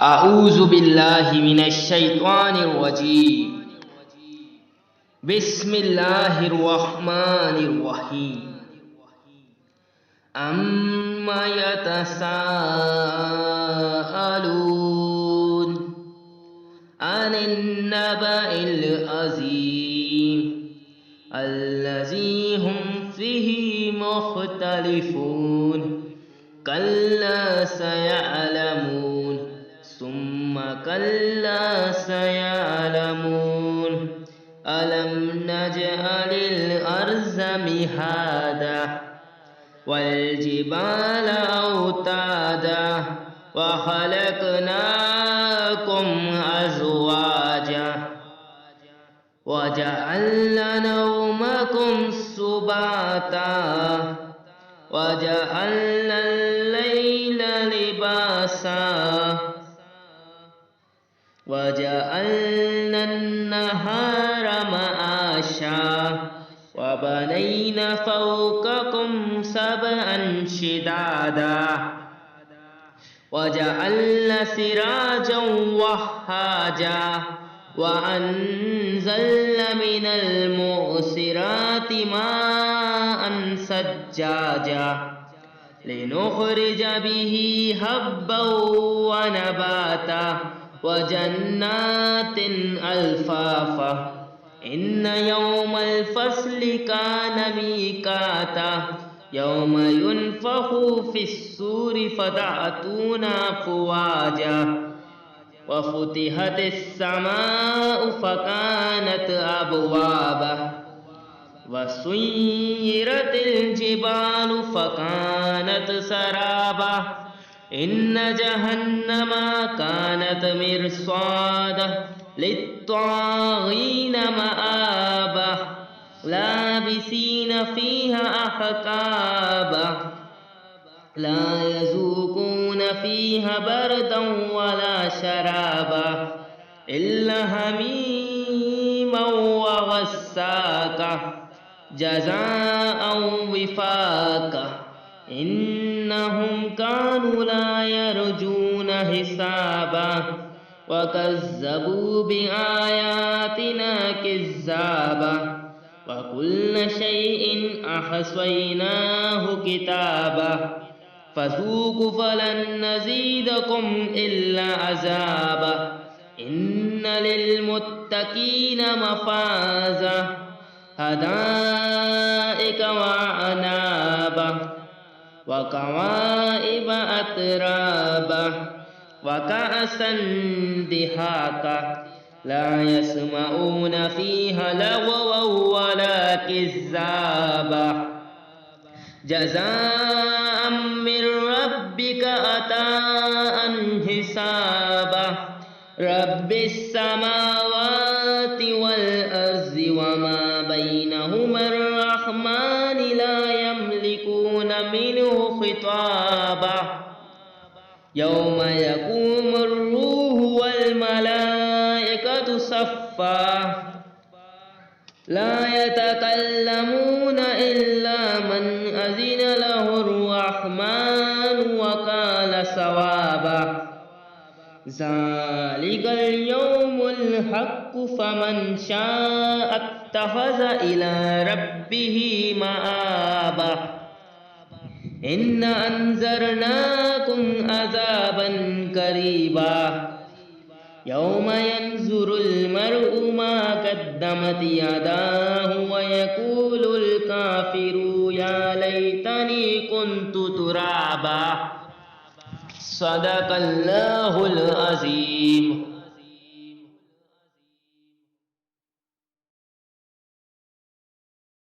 أعوذ بالله من الشيطان الرجيم. بسم الله الرحمن الرحيم. أما يتساءلون عن النبأ العظيم الذي هم فيه مختلفون كلا سيعلمون ثم كلا سيعلمون ألم نجعل الأرض مهادا والجبال أوتادا وخلقناكم أزواجا وجعلنا نومكم سباتا وجعلنا الليل لباسا وجعلنا النهار معاشا وبنينا فوقكم سبعا شدادا وجعلنا سراجا وهاجا وأنزلنا من المعصرات ماء ثجاجا لنخرج به حبا ونباتا وجنات ألفافا إن يوم الفصل كان ميقاتا يوم ينفخ في الصور فتأتون أفواجا وفتحت السماء فكانت أبوابا وسيرت الجبال فكانت سرابا إن جهنم كانت مرصادا للطاغين مآبا لابسين فيها أحقابا لا يذوقون فيها بردا ولا شرابا إلا حميما وغساقا جزاء وفاقا إنهم كانوا لا يرجون حسابا وكذبوا بآياتنا كذابا وكل شيء أحصيناه كتابا فذوقوا فلن نزيدكم إلا عذابا إن للمتقين مفازا حدائق وأعنابا وكواعب أترابا وكأسا دهاقا لا يسمعون فيها لغوا ولا كذابا جزاء من ربك عطاء حسابا رب السماوات والأرض وما بينهما الرحمن لا يملكون منه خطابا يوم يقوم الروح والملائكة صفا لا يتكلمون إلا من أذن له الرحمن وقال صوابا ذلك اليوم الحق فمن شاء اتخذ إلى ربه مآبا إن أنذرناكم عذابا قريبا يوم ينظر المرء ما قدمت يداه ويقول الكافر يا ليتني كنت ترابا صدق الله العظيم.